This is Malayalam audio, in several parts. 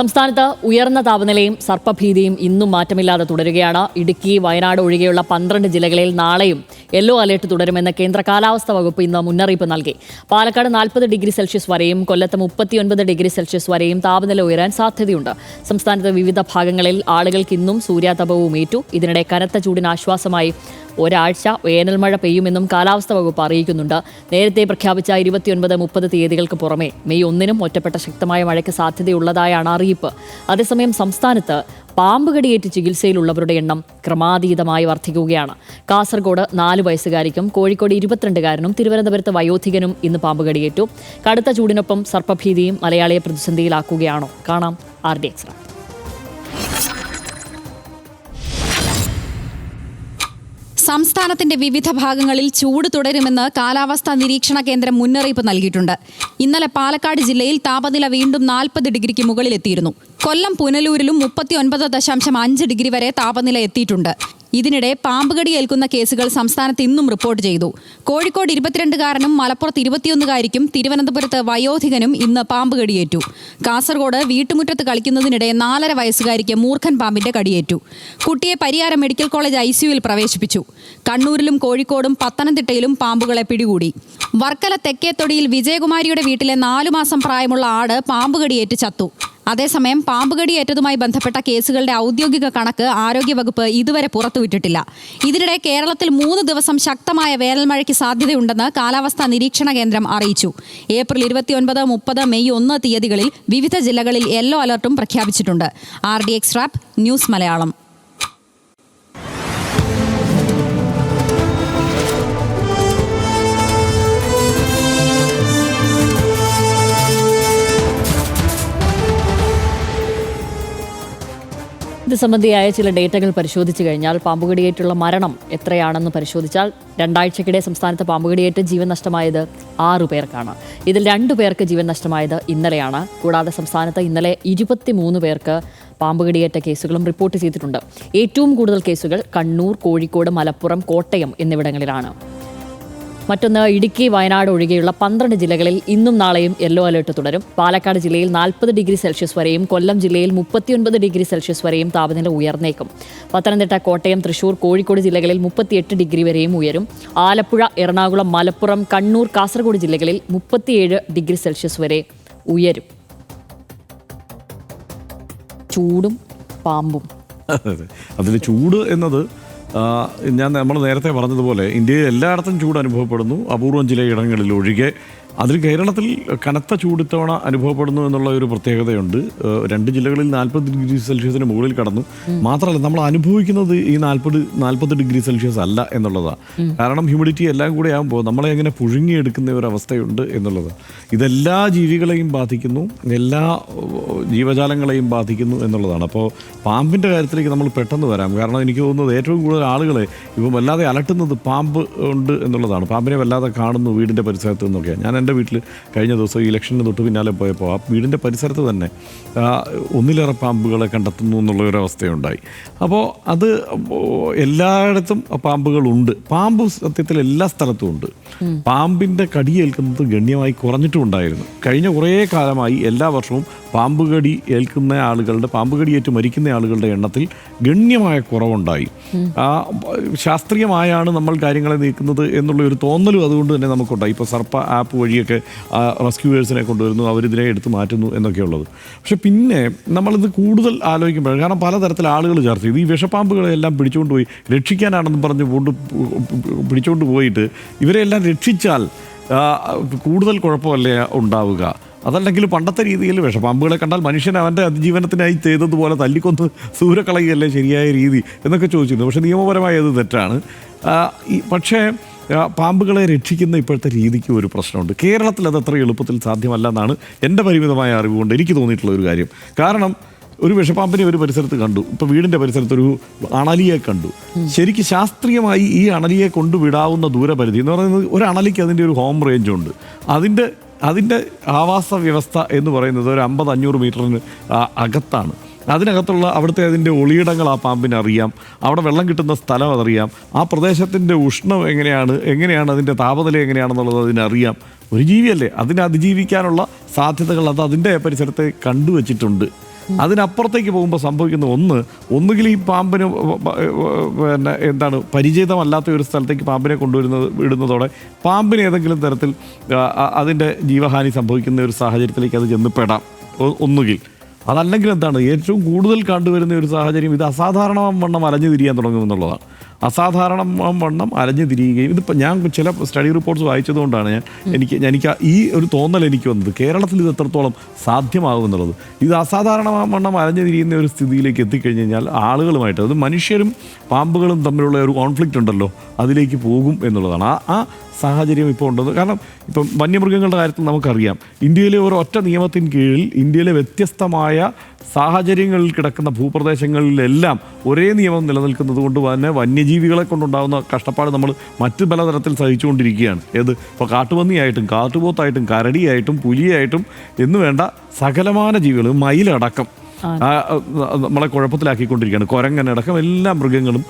സംസ്ഥാനത്ത് ഉയർന്ന താപനിലയും സർപ്പഭീതിയും ഇന്നും മാറ്റമില്ലാതെ തുടരുകയാണ്. ഇടുക്കി, വയനാട് ഒഴികെയുള്ള 12 ജില്ലകളിൽ നാളെയും യെല്ലോ അലേർട്ട് തുടരുമെന്ന് കേന്ദ്ര കാലാവസ്ഥാ വകുപ്പ് ഇന്ന് മുന്നറിയിപ്പ് നൽകി. പാലക്കാട് 40 ഡിഗ്രി സെൽഷ്യസ് വരെയും കൊല്ലത്ത് 39 ഡിഗ്രി സെൽഷ്യസ് വരെയും താപനില ഉയരാൻ സാധ്യതയുണ്ട്. സംസ്ഥാനത്ത് വിവിധ ഭാഗങ്ങളിൽ ആളുകൾക്ക് ഇന്നും സൂര്യാതപവും ഏറ്റു. ഇതിനിടെ കനത്ത ചൂടിന് ആശ്വാസമായി ഒരാഴ്ച വേനൽമഴ പെയ്യുമെന്നും കാലാവസ്ഥാ വകുപ്പ് അറിയിക്കുന്നുണ്ട്. നേരത്തെ പ്രഖ്യാപിച്ച 29, 30 തീയതികൾക്ക് പുറമെ മെയ് 1-നും ഒറ്റപ്പെട്ട ശക്തമായ മഴയ്ക്ക് സാധ്യതയുള്ളതായാണ് അറിയിപ്പ്. അതേസമയം സംസ്ഥാനത്ത് പാമ്പ് കടിയേറ്റ് ചികിത്സയിലുള്ളവരുടെ എണ്ണം ക്രമാതീതമായി വർദ്ധിക്കുകയാണ്. കാസർഗോഡ് 4 വയസ്സുകാരിക്കും കോഴിക്കോട് 22-കാരനും തിരുവനന്തപുരത്ത് വയോധികനും ഇന്ന് പാമ്പ് കടിയേറ്റു. കടുത്ത ചൂടിനൊപ്പം സർപ്പഭീതിയും മലയാളിയെ പ്രതിസന്ധിയിലാക്കുകയാണോ? കാണാം RD Extra. സംസ്ഥാനത്തിന്റെ വിവിധ ഭാഗങ്ങളിൽ ചൂട് തുടരുമെന്ന് കാലാവസ്ഥാ നിരീക്ഷണ കേന്ദ്രം മുന്നറിയിപ്പ് നൽകിയിട്ടുണ്ട്. ഇന്നലെ പാലക്കാട് ജില്ലയിൽ താപനില വീണ്ടും 40 ഡിഗ്രിക്ക് മുകളിലെത്തിയിരുന്നു. കൊല്ലം പുനലൂരിലും 39.5 ഡിഗ്രി വരെ താപനില എത്തിയിട്ടുണ്ട്. ഇതിനിടെ പാമ്പുകടി ഏൽക്കുന്ന കേസുകൾ സംസ്ഥാനത്ത് ഇന്നും റിപ്പോർട്ട് ചെയ്തു. കോഴിക്കോട് 22-കാരനും മലപ്പുറത്ത് 21-കാരിക്കും തിരുവനന്തപുരത്ത് വയോധികനും ഇന്ന് പാമ്പ് കടിയേറ്റു. കാസർഗോഡ് വീട്ടുമുറ്റത്ത് കളിക്കുന്നതിനിടെ 4.5 വയസ്സുകാരിക്ക് മൂർഖൻ പാമ്പിന്റെ കടിയേറ്റു. കുട്ടിയെ പരിയാരം മെഡിക്കൽ കോളേജ് ICUവിൽ പ്രവേശിപ്പിച്ചു. കണ്ണൂരിലും കോഴിക്കോടും പത്തനംതിട്ടയിലും പാമ്പുകളെ പിടികൂടി. വർക്കല തെക്കേത്തൊടിയിൽ വിജയകുമാരിയുടെ വീട്ടിലെ 4 മാസം പ്രായമുള്ള ആട് പാമ്പുകടിയേറ്റ് ചത്തു. അതേസമയം പാമ്പുകടിയേറ്റതുമായി ബന്ധപ്പെട്ട കേസുകളുടെ ഔദ്യോഗിക കണക്ക് ആരോഗ്യവകുപ്പ് ഇതുവരെ പുറത്തുവിട്ടിട്ടില്ല. ഇതിനിടെ കേരളത്തിൽ 3 ദിവസം ശക്തമായ വേനൽമഴയ്ക്ക് സാധ്യതയുണ്ടെന്ന് കാലാവസ്ഥാ നിരീക്ഷണ കേന്ദ്രം അറിയിച്ചു. ഏപ്രിൽ 29, 30, മെയ് 1 തീയതികളിൽ വിവിധ ജില്ലകളിൽ യെല്ലോ അലർട്ടും പ്രഖ്യാപിച്ചിട്ടുണ്ട്. RD Extra news Malayalam. ഇത് സംബന്ധിയായ ചില ഡേറ്റകൾ പരിശോധിച്ചു കഴിഞ്ഞാൽ പാമ്പുകടിയേറ്റുള്ള മരണം എത്രയാണെന്ന് പരിശോധിച്ചാൽ 2 ആഴ്ചക്കിടെ സംസ്ഥാനത്ത് പാമ്പുകടിയേറ്റ് ജീവൻ നഷ്ടമായത് 6 പേർക്കാണ്. ഇതിൽ 2 പേർക്ക് ജീവൻ നഷ്ടമായത് ഇന്നലെയാണ്. കൂടാതെ സംസ്ഥാനത്ത് ഇന്നലെ 23 പേർക്ക് പാമ്പുകടിയേറ്റ കേസുകളും റിപ്പോർട്ട് ചെയ്തിട്ടുണ്ട്. ഏറ്റവും കൂടുതൽ കേസുകൾ കണ്ണൂർ, കോഴിക്കോട്, മലപ്പുറം, കോട്ടയം എന്നിവിടങ്ങളിലാണ്. മറ്റൊന്ന്, ഇടുക്കി, വയനാട് ഒഴികെയുള്ള 12 ജില്ലകളിൽ ഇന്നും നാളെയും യെല്ലോ അലേർട്ട് തുടരും. പാലക്കാട് ജില്ലയിൽ 40 ഡിഗ്രി സെൽഷ്യസ് വരെയും കൊല്ലം ജില്ലയിൽ 39 ഡിഗ്രി സെൽഷ്യസ് വരെയും താപനില ഉയർന്നേക്കും. പത്തനംതിട്ട, കോട്ടയം, തൃശൂർ, കോഴിക്കോട് ജില്ലകളിൽ 38 ഡിഗ്രി വരെയും ഉയരും. ആലപ്പുഴ, എറണാകുളം, മലപ്പുറം, കണ്ണൂർ, കാസർഗോഡ് ജില്ലകളിൽ 37 ഡിഗ്രി സെൽഷ്യസ് വരെ ഉയരും. ചൂടും പാമ്പും. അതിൽ ചൂട് എന്നത് നമ്മൾ നേരത്തെ പറഞ്ഞതുപോലെ ഇന്ത്യയിൽ എല്ലായിടത്തും ചൂട് അനുഭവപ്പെടുന്നു, അപൂർവം ചിലയിടങ്ങളിൽ ഒഴികെ. അതിൽ കേരളത്തിൽ കനത്ത ചൂട് ഇത്തവണ അനുഭവപ്പെടുന്നു എന്നുള്ള ഒരു പ്രത്യേകതയുണ്ട്. 2 ജില്ലകളിൽ 40 ഡിഗ്രി സെൽഷ്യസിന് മുകളിൽ കടന്നു. മാത്രമല്ല, നമ്മൾ അനുഭവിക്കുന്നത് ഈ 40 ഡിഗ്രി സെൽഷ്യസ് അല്ല എന്നുള്ളതാണ്. കാരണം ഹ്യൂമിഡിറ്റി എല്ലാം കൂടെ ആകുമ്പോൾ നമ്മളെ എങ്ങനെ പുഴുങ്ങിയെടുക്കുന്ന ഒരു അവസ്ഥയുണ്ട് എന്നുള്ളത്. ഇതെല്ലാ ജീവികളെയും ബാധിക്കുന്നു, എല്ലാ ജീവജാലങ്ങളെയും ബാധിക്കുന്നു എന്നുള്ളതാണ്. അപ്പോൾ പാമ്പിൻ്റെ കാര്യത്തിലേക്ക് നമ്മൾ പെട്ടെന്ന് വരാം. കാരണം എനിക്ക് തോന്നുന്നത് ഏറ്റവും കൂടുതൽ ആളുകളെ ഇപ്പം വല്ലാതെ അലട്ടുന്നത് പാമ്പ് ഉണ്ട് എന്നുള്ളതാണ്. പാമ്പിനെ വല്ലാതെ കാണുന്നു വീടിൻ്റെ പരിസരത്ത് നിന്നൊക്കെയാണ്. ഞാൻ എൻ്റെ വീട്ടിൽ കഴിഞ്ഞ ദിവസം ഇലക്ഷന് തൊട്ട് പിന്നാലെ പോയപ്പോൾ ആ വീടിൻ്റെ പരിസരത്ത് തന്നെ 1-ലേറെ പാമ്പുകളെ കണ്ടെത്തുന്നു എന്നുള്ളൊരവസ്ഥയുണ്ടായി. അപ്പോൾ അത് എല്ലായിടത്തും പാമ്പുകളുണ്ട്. പാമ്പ് സത്യത്തിൽ എല്ലാ സ്ഥലത്തും ഉണ്ട്. പാമ്പിൻ്റെ കടിയേൽക്കുന്നത് ഗണ്യമായി കുറഞ്ഞിട്ടുമുണ്ടായിരുന്നു. കഴിഞ്ഞ കുറേ കാലമായി എല്ലാ വർഷവും പാമ്പുകടി ഏൽക്കുന്ന ആളുകളുടെ, പാമ്പുകടിയേറ്റ് മരിക്കുന്ന ആളുകളുടെ എണ്ണത്തിൽ ഗണ്യമായ കുറവുണ്ടായി. ശാസ്ത്രീയമായാണ് നമ്മൾ കാര്യങ്ങളെ നീക്കുന്നത് എന്നുള്ള ഒരു തോന്നലും അതുകൊണ്ട് തന്നെ നമുക്കുണ്ടായി. ഇപ്പോൾ സർപ്പ ആപ്പ് വഴിയൊക്കെ റെസ്ക്യൂവേഴ്സിനെ കൊണ്ടുവരുന്നു, അവരിതിനെ എടുത്ത് മാറ്റുന്നു എന്നൊക്കെയുള്ളത്. പക്ഷെ പിന്നെ നമ്മളിത് കൂടുതൽ ആലോചിക്കുമ്പോഴാണ്, കാരണം പലതരത്തിൽ ആളുകൾ ചർച്ച ചെയ്തു. ഈ വിഷപ്പാമ്പുകളെല്ലാം പിടിച്ചുകൊണ്ട് പോയി രക്ഷിക്കാനാണെന്ന് പറഞ്ഞ് പിടിച്ചുകൊണ്ട് പോയിട്ട് ഇവരെല്ലാം രക്ഷിച്ചാൽ കൂടുതൽ കുഴപ്പമല്ലേ ഉണ്ടാവുക? അതല്ലെങ്കിൽ പണ്ടത്തെ രീതിയിൽ വിഷപ്പാമ്പുകളെ കണ്ടാൽ മനുഷ്യൻ അവൻ്റെ അതിജീവനത്തിനായി ചെയ്തതുപോലെ തല്ലിക്കൊന്ന് സൂര്യക്കളയല്ലേ ശരിയായ രീതി എന്നൊക്കെ ചോദിച്ചിരുന്നു. പക്ഷേ നിയമപരമായി അത് തെറ്റാണ്. പക്ഷേ പാമ്പുകളെ രക്ഷിക്കുന്ന ഇപ്പോഴത്തെ രീതിക്ക് ഒരു പ്രശ്നമുണ്ട്. കേരളത്തിൽ അത് അത്ര എളുപ്പത്തിൽ സാധ്യമല്ല എന്നാണ് എൻ്റെ പരിമിതമായ അറിവുകൊണ്ട് എനിക്ക് തോന്നിയിട്ടുള്ള ഒരു കാര്യം. കാരണം ഒരു വിഷപ്പാമ്പിനെ ഒരു പരിസരത്ത് കണ്ടു, ഇപ്പോൾ വീടിൻ്റെ പരിസരത്തൊരു അണലിയെ കണ്ടു. ശരിക്കും ശാസ്ത്രീയമായി ഈ അണലിയെ കൊണ്ടുവിടാവുന്ന ദൂരപരിധി എന്ന് പറയുന്നത്, ഒരു അണലിക്ക് അതിൻ്റെ ഒരു ഹോം റേഞ്ചുണ്ട്. അതിൻ്റെ ആവാസ വ്യവസ്ഥ എന്ന് പറയുന്നത് ഒരു 50-500 മീറ്ററിന് അകത്താണ്. അതിനകത്തുള്ള അവിടുത്തെ അതിൻ്റെ ഒളിയിടങ്ങൾ ആ പാമ്പിന് അറിയാം, അവിടെ വെള്ളം കിട്ടുന്ന സ്ഥലം അതറിയാം, ആ പ്രദേശത്തിൻ്റെ ഉഷ്ണം എങ്ങനെയാണ് അതിൻ്റെ താപനില എങ്ങനെയാണെന്നുള്ളത് അതിനറിയാം. ഒരു ജീവിയല്ലേ, അതിനെ അതിജീവിക്കാനുള്ള സാധ്യതകൾ അത് അതിൻ്റെ പരിസരത്തെ കണ്ടുവച്ചിട്ടുണ്ട്. അതിനപ്പുറത്തേക്ക് പോകുമ്പോൾ സംഭവിക്കുന്ന ഒന്നുകിൽ ഈ പാമ്പിന് പിന്നെ എന്താണ് പരിചിതമല്ലാത്ത ഒരു സ്ഥലത്തേക്ക് പാമ്പിനെ ഇടുന്നതോടെ പാമ്പിന് ഏതെങ്കിലും തരത്തിൽ അതിൻ്റെ ജീവഹാനി സംഭവിക്കുന്ന ഒരു സാഹചര്യത്തിലേക്ക് അത് ചെന്നപ്പെടാം ഒന്നുകിൽ. അതല്ലെങ്കിൽ എന്താണ് ഏറ്റവും കൂടുതൽ കണ്ടുവരുന്ന ഒരു സാഹചര്യം ഇത് അസാധാരണ വണ്ണം അലഞ്ഞു തിരിയാൻ തുടങ്ങുമെന്നുള്ളതാണ്. അസാധാരണ വണ്ണം അലഞ്ഞു തിരിയുകയും ഇതിപ്പോൾ ഞാൻ ചില സ്റ്റഡി റിപ്പോർട്ട്സ് വായിച്ചതുകൊണ്ടാണ് എനിക്ക് ഈ ഒരു തോന്നൽ എനിക്ക് വന്നത് കേരളത്തിൽ ഇത് എത്രത്തോളം സാധ്യമാകുമെന്നുള്ളത്. ഇത് അസാധാരണ വണ്ണം അലഞ്ഞു തിരിയുന്ന ഒരു സ്ഥിതിയിലേക്ക് എത്തിക്കഴിഞ്ഞ് കഴിഞ്ഞാൽ ആളുകളുമായിട്ട് അത് മനുഷ്യരും പാമ്പുകളും തമ്മിലുള്ള ഒരു കോൺഫ്ലിക്റ്റ് ഉണ്ടല്ലോ അതിലേക്ക് പോകും എന്നുള്ളതാണ്. ആ സാഹചര്യം ഇപ്പോൾ ഉള്ളത്. കാരണം ഇപ്പം വന്യമൃഗങ്ങളുടെ കാര്യത്തിൽ നമുക്കറിയാം ഇന്ത്യയിലെ ഒരു ഒറ്റ നിയമത്തിന് കീഴിൽ ഇന്ത്യയിലെ വ്യത്യസ്തമായ സാഹചര്യങ്ങളിൽ കിടക്കുന്ന ഭൂപ്രദേശങ്ങളിലെല്ലാം ഒരേ നിയമം നിലനിൽക്കുന്നത് കൊണ്ട് തന്നെ വന്യജീവികളെ കൊണ്ടുണ്ടാകുന്ന കഷ്ടപ്പാട് നമ്മൾ മറ്റ് പലതരത്തിൽ സഹിച്ചുകൊണ്ടിരിക്കുകയാണ്. ഇപ്പോൾ കാട്ടുപന്നിയായിട്ടും കാട്ടുപോത്തായിട്ടും കരടിയായിട്ടും പുലിയായിട്ടും എന്ന് വേണ്ട സകലമാന ജീവികൾ മയിലടക്കം നമ്മളെ കുഴപ്പത്തിലാക്കിക്കൊണ്ടിരിക്കുകയാണ്. കുരങ്ങനടക്കം എല്ലാ മൃഗങ്ങളും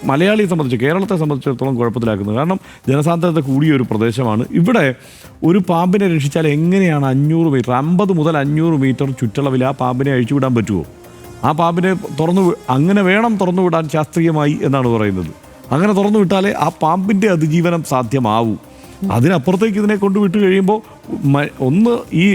മലയാളിയെ സംബന്ധിച്ച് കേരളത്തെ സംബന്ധിച്ചിടത്തോളം കുഴപ്പത്തിലാക്കുന്നത്. കാരണം ജനസാന്ദ്രത കൂടിയ ഒരു പ്രദേശമാണ്. ഇവിടെ ഒരു പാമ്പിനെ രക്ഷിച്ചാൽ എങ്ങനെയാണ് 500 മീറ്റർ 50 മുതൽ 500 മീറ്റർ ചുറ്റളവിൽ ആ പാമ്പിനെ അഴിച്ചുവിടാൻ പറ്റുമോ? ആ പാമ്പിനെ അങ്ങനെ വേണം തുറന്നു വിടാൻ ശാസ്ത്രീയമായി എന്നാണ് പറയുന്നത്. അങ്ങനെ തുറന്നു വിട്ടാലേ ആ പാമ്പിൻ്റെ അതിജീവനം സാധ്യമാവൂ. അതിനപ്പുറത്തേക്ക് ഇതിനെ കൊണ്ടുവിട്ട് കഴിയുമ്പോൾ ഈ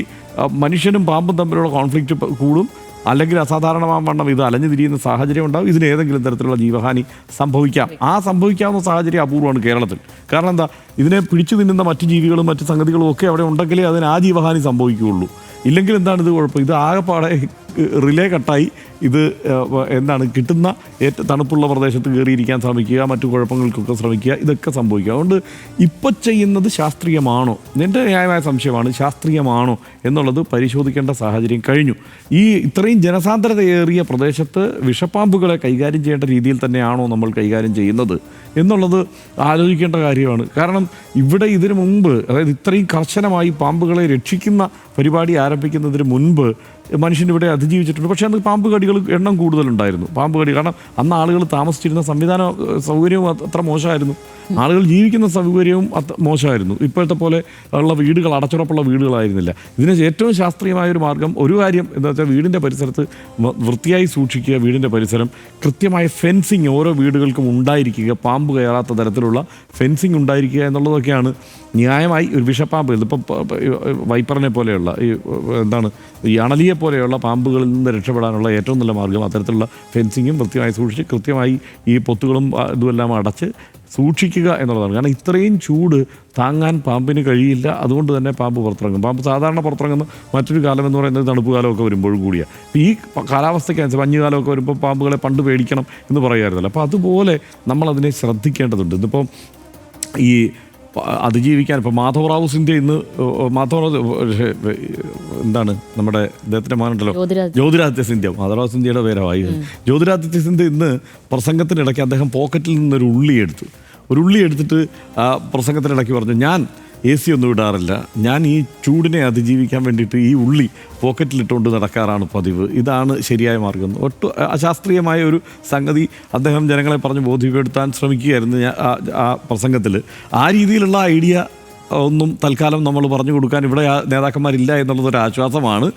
മനുഷ്യനും പാമ്പും തമ്മിലുള്ള കോൺഫ്ലിക്റ്റ് കൂടും, അല്ലെങ്കിൽ അസാധാരണമാവണ്ണം ഇത് അലഞ്ഞു തിരിയുന്ന സാഹചര്യം ഉണ്ടാകും. ഇതിന് ഏതെങ്കിലും തരത്തിലുള്ള ജീവഹാനി സംഭവിക്കാം. സംഭവിക്കാവുന്ന സാഹചര്യം അപൂർവമാണ് കേരളത്തിൽ. കാരണം എന്താ, ഇതിനെ പിടിച്ചു തിന്നുന്ന മറ്റു ജീവികളും മറ്റു സംഗതികളും ഒക്കെ അവിടെ ഉണ്ടെങ്കിലേ അതിന് ആ ജീവഹാനി സംഭവിക്കുകയുള്ളൂ. ഇല്ലെങ്കിൽ എന്താണ് ഇത് കുഴപ്പം? ഇത് ആകെപ്പാടെ റിലേ കട്ടായി ഇത് എന്താണ് കിട്ടുന്ന തണുപ്പുള്ള പ്രദേശത്ത് കയറിയിരിക്കാൻ ശ്രമിക്കുക, മറ്റു കുഴപ്പങ്ങൾക്കൊക്കെ ശ്രമിക്കുക, ഇതൊക്കെ സംഭവിക്കുക. അതുകൊണ്ട് ഇപ്പോൾ ചെയ്യുന്നത് ശാസ്ത്രീയമാണോ? എൻ്റെ ന്യായമായ സംശയമാണ്. ശാസ്ത്രീയമാണോ എന്നുള്ളത് പരിശോധിക്കേണ്ട സാഹചര്യം കഴിഞ്ഞു. ഈ ഇത്രയും ജനസാന്ദ്രതയേറിയ പ്രദേശത്ത് വിഷപ്പാമ്പുകളെ കൈകാര്യം ചെയ്യേണ്ട രീതിയിൽ തന്നെയാണോ നമ്മൾ കൈകാര്യം ചെയ്യുന്നത് എന്നുള്ളത് ആലോചിക്കേണ്ട കാര്യമാണ്. കാരണം ഇവിടെ ഇതിനു മുമ്പ്, അതായത് ഇത്രയും കർശനമായി പാമ്പുകളെ രക്ഷിക്കുന്ന പരിപാടി ആരംഭിക്കുന്നതിന് മുൻപ് മനുഷ്യനിവിടെ അതിജീവിച്ചിട്ടുണ്ട്. പക്ഷേ അന്ന് പാമ്പ് കടികൾ എണ്ണം കൂടുതലുണ്ടായിരുന്നു. പാമ്പ് കടി കാരണം അന്ന് ആളുകൾ താമസിച്ചിരുന്ന സൗകര്യവും അത്ര മോശമായിരുന്നു. ആളുകൾ ജീവിക്കുന്ന സൗകര്യവും മോശമായിരുന്നു. ഇപ്പോഴത്തെ പോലെ ഉള്ള വീടുകൾ അടച്ചുറപ്പുള്ള വീടുകളായിരുന്നില്ല. ഇതിന് ഏറ്റവും ശാസ്ത്രീയമായൊരു മാർഗം, ഒരു കാര്യം എന്താ വെച്ചാൽ വീടിൻ്റെ പരിസരത്ത് വൃത്തിയായി സൂക്ഷിക്കുക. വീടിൻ്റെ പരിസരം കൃത്യമായ ഫെൻസിങ് ഓരോ വീടുകൾക്കും ഉണ്ടായിരിക്കുക. പാമ്പ് കയറാത്ത തരത്തിലുള്ള ഫെൻസിങ് ഉണ്ടായിരിക്കുക എന്നുള്ളതൊക്കെയാണ് ന്യായമായി ഒരു വിഷപ്പാമ്പ്. ഇതിപ്പം വൈപ്പറിനെ പോലെയുള്ള ഈ അണലിയെ പോലെയുള്ള പാമ്പുകളിൽ നിന്ന് രക്ഷപ്പെടാനുള്ള ഏറ്റവും നല്ല മാർഗം അത്തരത്തിലുള്ള ഫെൻസിങ്ങും കൃത്യമായി സൂക്ഷിച്ച് കൃത്യമായി ഈ പൊത്തുകളും ഇതുമെല്ലാം അടച്ച് സൂക്ഷിക്കുക എന്നുള്ളതാണ്. കാരണം ഇത്രയും ചൂട് താങ്ങാൻ പാമ്പിന് കഴിയില്ല. അതുകൊണ്ട് തന്നെ പാമ്പ് പുറത്തിറങ്ങും. പാമ്പ് സാധാരണ പുറത്തിറങ്ങുന്ന മറ്റൊരു കാലം എന്ന് പറയുന്നത് തണുപ്പ് കാലമൊക്കെ വരുമ്പോഴും കൂടിയാണ്. ഈ കാലാവസ്ഥയ്ക്കനുസരിച്ച് മഞ്ഞുകാലമൊക്കെ വരുമ്പോൾ പാമ്പുകളെ പണ്ട് പേടിക്കണം എന്ന് പറയുമായിരുന്നല്ലോ. അപ്പോൾ അതുപോലെ നമ്മളതിനെ ശ്രദ്ധിക്കേണ്ടതുണ്ട്. ഇന്നിപ്പം ഈ അതിജീവിക്കാൻ ഇപ്പോൾ മാധവറാവു സിന്ധ്യ ഇന്ന് നമ്മുടെ അദ്ദേഹത്തിൻ്റെ മകനുണ്ടല്ലോ ജ്യോതിരാദിത്യ സിന്ധ്യ, മാധവറാവു സിന്ധ്യയുടെ പേരായി. ജ്യോതിരാദിത്യ സിന്ധ്യ ഇന്ന് പ്രസംഗത്തിനിടയ്ക്ക് അദ്ദേഹം പോക്കറ്റിൽ നിന്നൊരു ഉള്ളി എടുത്തിട്ട് പ്രസംഗത്തിനിടയ്ക്ക് പറഞ്ഞു, ഞാൻ AC ഒന്നും ഇടാറില്ല, ഞാൻ ഈ ചൂടിനെ അതിജീവിക്കാൻ വേണ്ടിയിട്ട് ഈ ഉള്ളി പോക്കറ്റിലിട്ടുകൊണ്ട് നടക്കാറാണ് പതിവ്, ഇതാണ് ശരിയായ മാർഗം. അശാസ്ത്രീയമായ ഒരു സംഗതി അദ്ദേഹം ജനങ്ങളെ പറഞ്ഞ് ബോധ്യപ്പെടുത്താൻ ശ്രമിക്കുകയായിരുന്നു ആ പ്രസംഗത്തിൽ. ആ രീതിയിലുള്ള ഐഡിയ ഒന്നും തൽക്കാലം നമ്മൾ പറഞ്ഞു കൊടുക്കാൻ ഇവിടെ നേതാക്കന്മാരില്ല എന്നുള്ളതൊരു ആശ്വാസമാണ്.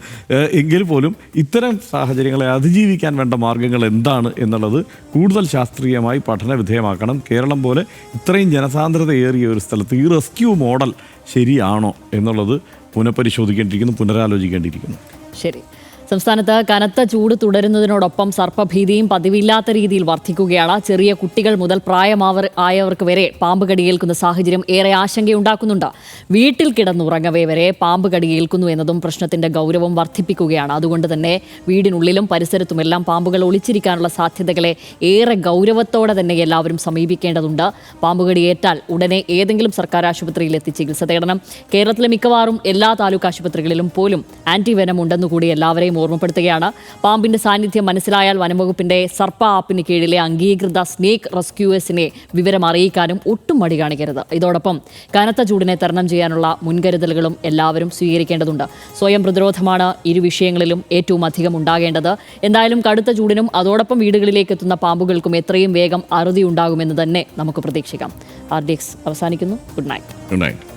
എങ്കിൽ പോലും ഇത്തരം സാഹചര്യങ്ങളെ അതിജീവിക്കാൻ വേണ്ട മാർഗ്ഗങ്ങൾ എന്താണ് എന്നുള്ളത് കൂടുതൽ ശാസ്ത്രീയമായി പഠന വിധേയമാക്കണം. കേരളം പോലെ ഇത്രയും ജനസാന്ദ്രതയേറിയ ഒരു സ്ഥലത്ത് ഈ റെസ്ക്യൂ മോഡൽ ശരിയാണോ എന്നുള്ളത് പുനഃപരിശോധിക്കേണ്ടിയിരിക്കുന്നു, പുനരാലോചിക്കേണ്ടിയിരിക്കുന്നു. ശരി. സംസ്ഥാനത്ത് കനത്ത ചൂട് തുടരുന്നതിനോടൊപ്പം സർപ്പഭീതിയും പതിവില്ലാത്ത രീതിയിൽ വർദ്ധിക്കുകയാണ്. ചെറിയ കുട്ടികൾ മുതൽ പ്രായമായവർക്ക് വരെ പാമ്പ് കടിയേൽക്കുന്ന സാഹചര്യം ഏറെ ആശങ്കയുണ്ടാക്കുന്നുണ്ട്. വീട്ടിൽ കിടന്നുറങ്ങവേ വരെ പാമ്പ് കടിയേൽക്കുന്നു എന്നതും പ്രശ്നത്തിന്റെ ഗൗരവം വർദ്ധിപ്പിക്കുകയാണ്. അതുകൊണ്ട് തന്നെ വീടിനുള്ളിലും പരിസരത്തുമെല്ലാം പാമ്പുകൾ ഒളിച്ചിരിക്കാനുള്ള സാധ്യതകളെ ഏറെ ഗൗരവത്തോടെ തന്നെ എല്ലാവരും സമീപിക്കേണ്ടതുണ്ട്. പാമ്പ് കടിയേറ്റാൽ ഉടനെ ഏതെങ്കിലും സർക്കാർ ആശുപത്രിയിൽ എത്തി ചികിത്സ തേടണം. കേരളത്തിലെ മിക്കവാറും എല്ലാ താലൂക്ക് ആശുപത്രികളിലും പോലും ആന്റിവെനം ഉണ്ടെന്നുകൂടി എല്ലാവരെയും ഓർമ്മപ്പെടുത്തുകയാണ്. പാമ്പിന്റെ സാന്നിധ്യം മനസ്സിലായാൽ വനംവകുപ്പിന്റെ സർപ്പ ആപ്പിന് കീഴിലെ അംഗീകൃത സ്നേക്ക് റെസ്ക്യൂവേഴ്സിനെ വിവരം അറിയിക്കാനും ഒട്ടും മടി കാണിക്കരുത്. ഇതോടൊപ്പം കനത്ത ചൂടിനെ തരണം ചെയ്യാനുള്ള മുൻകരുതലുകളും എല്ലാവരും സ്വീകരിക്കേണ്ടതുണ്ട്. സ്വയം പ്രതിരോധമാണ് ഇരു വിഷയങ്ങളിലും ഏറ്റവും അധികം ഉണ്ടാകേണ്ടത്. എന്തായാലും കടുത്ത ചൂടിനും അതോടൊപ്പം വീടുകളിലേക്ക് എത്തുന്ന പാമ്പുകൾക്കും എത്രയും വേഗം അറുതി ഉണ്ടാകുമെന്ന് തന്നെ നമുക്ക് പ്രതീക്ഷിക്കാം. RDX അവസാനിക്കുന്നു. Good night.